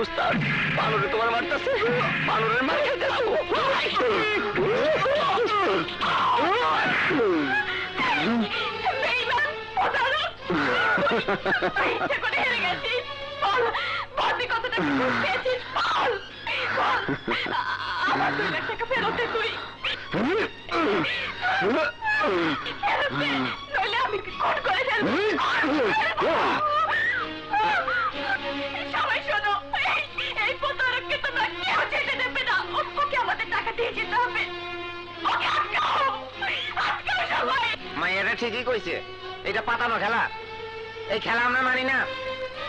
উস্তাদ, বানরে তোমার মারতেছে, বানরের মার খেতে আমার 2 লাখ টাকা ফেরত দে তুই, নইলে আমি খুন করে ফেলবো। সবাই শোনো, এই প্রতারককে তোমরা কেউ যেতে দেবে না, ওকে আমাদের টাকা দিয়ে যেতে হবে। ওকে আটকাও, আটকাও সবাই। মায়েরা ঠিকই কইছে, এটা পাতানো খেলা, এই খেলা আমরা মানি না,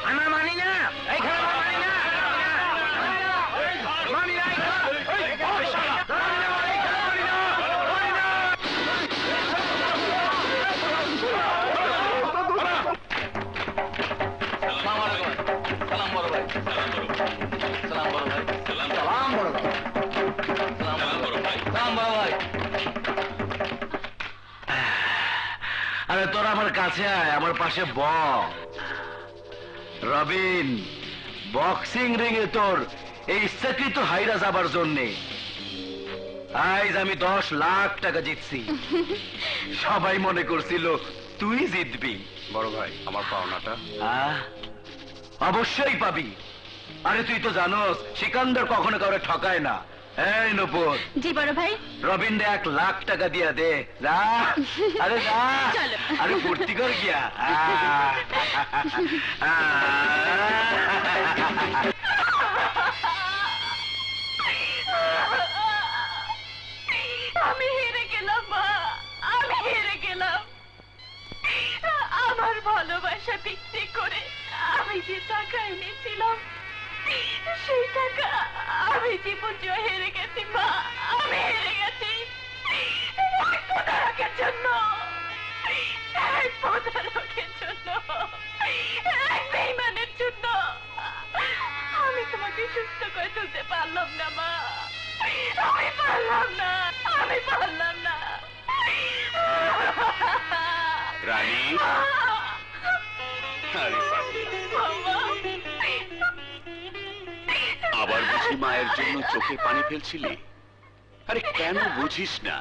আমরা মানি না, এই খেলা আমরা মানি না, মানি না, আরে তোরা আমার কাছে আয়, আমার পাশে বল। রবিন, বক্সিং রিং এ তোর এই ইচ্ছাকৃত হাইরা যাবার জন্যে আজ আমি 10 লাখ টাকা জিতছি। সবাই মনে করছিল তুই জিতবি। বড় ভাই, আমার পাওনাটা? অবশ্যই পাবি। আরে তুই তো জানোস সিকান্দার কখনো কাউরে ঠকায় না। এই নূপুর। জি বড় ভাই। রবিন 1 লাখ টাকা দিয়া দে, যা। আরে যা, আরে ফুর্তি কর গিয়া। আমি হেরে গেলাম মা, আমি হেরে গেলাম। আমার ভালোবাসা বিক্রি করে আমি যে টাকা এনেছিলাম, সেই টাকা আমি জীবন জয় হেরে গেছি মা, আমি হেরে গেছি। প্রতারকের জন্য, প্রতারকের জন্য, এক বেঈমানের জন্য আমি তোমাকে সুস্থ করে তুলতে পারলাম না মা, আমি পারলাম না, আমি পারলাম না। রানী, আবার বুঝি মায়ের জন্য চোখে পানি ফেলছিলি? আরে কেন বুঝিস না,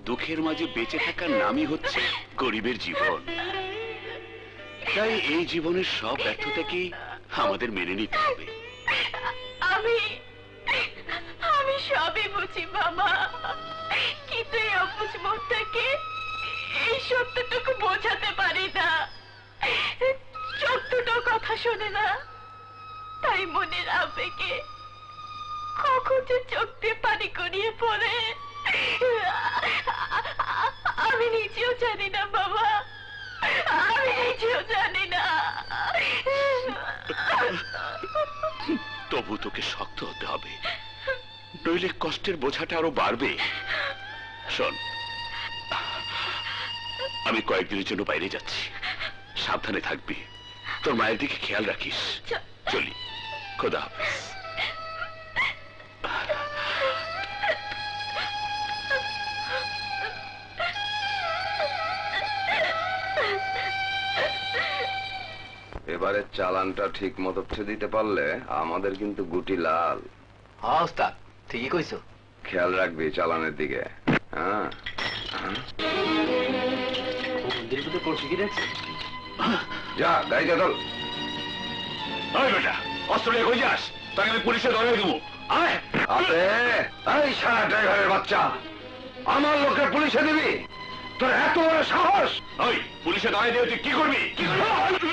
দুঃখের মাঝে বেঁচে থাকার নামই হচ্ছে গরিবের জীবন। তাই এই জীবনের সব ব্যর্থতাকে আমাদের মেনে নিতে হবে। আমি সবই বুঝি বাবা, কিন্তু এই অবুঝ মনটাকে এই সত্যটুকু বোঝাতে পারি না। চোখ দুটো কথা শোনে না, তাই মনের আবেগে কখন যে চোখ দিয়ে পানি গড়িয়ে পড়ে আমি নিজেও জানি না বাবা, আমি নিজেও জানি না। তবু তোকে শক্ত হতে হবে, নইলে কষ্টের বোঝাটা আরো বাড়বে। শোন, আমি কয়েকদিনের জন্য বাইরে যাচ্ছি, সাবধানে থাকবি, তোর মায়ের দিকে খেয়াল রাখিস। চলি, খোদা হাফেজ। এবারে চালানটা ঠিক মতো দিতে পারলে আমাদের কিন্তু গুটি লাল। হ্যাঁ ওস্তাদ, ঠিকই কইছো। খেয়াল রাখবি চালানের দিকে। হ্যাঁ, মন্দিরের ভিতরে পড়ছি কি দেখছি? যা গাড়িতে তোল। বেটা, অস্ত্র নিয়ে কই যাস? তাকে আমি পুলিশে ধরে দেবো। আরে এই সারা ড্রাইভারের বাচ্চা, আমার লোকের পুলিশে দিবি? তোর এত বড় সাহস! ওই পুলিশে দাঁড়িয়ে দিয়ে তুই কি করবি? কি করবি?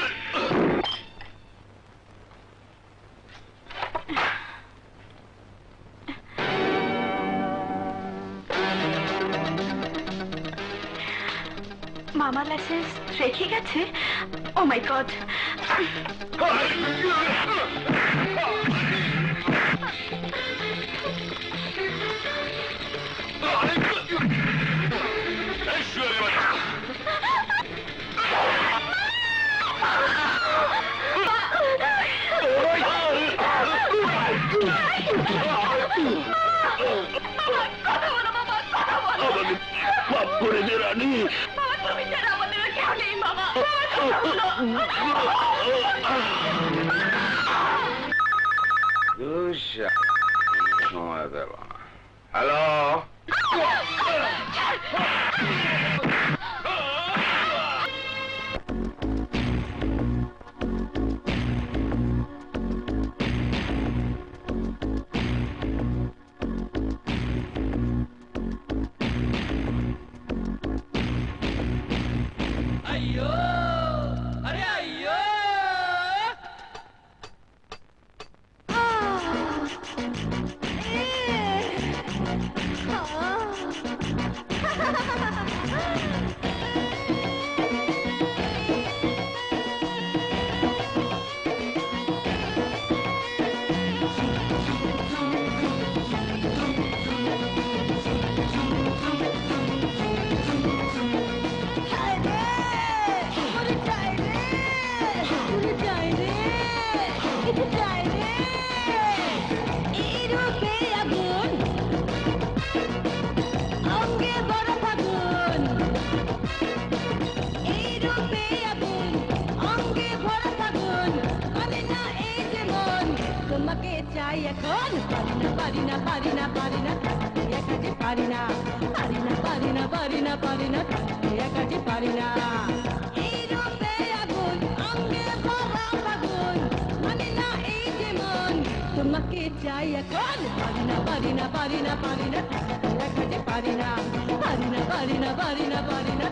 মামা লাইসেন্স রেখে গেছে? ও মাই গড! এই শুয়োরের বাচ্চা! কথা বলো মামা, কথা বলো। আমাকে মাফ করে দে রানী। মামা, তুমি ছাড়া আমাদের আর কেউ নেই মামা। কথা বলো। সময় পেল না। হ্যালো, তোমাকে চাই এখন, পারি না পারি না পারি না পারি না, একাজে পারি না পারি না পারি না পারি না পারি না, একাজে পারি না। এই রূপে আগুন, অঙ্গে ভরা ফাগুন, মানে না এই যে মন, তোমাকে চাই এখন, পারি না পারি না পারি না পারি না, একাজে পারি না পারি না পারি না পারি না পারি না।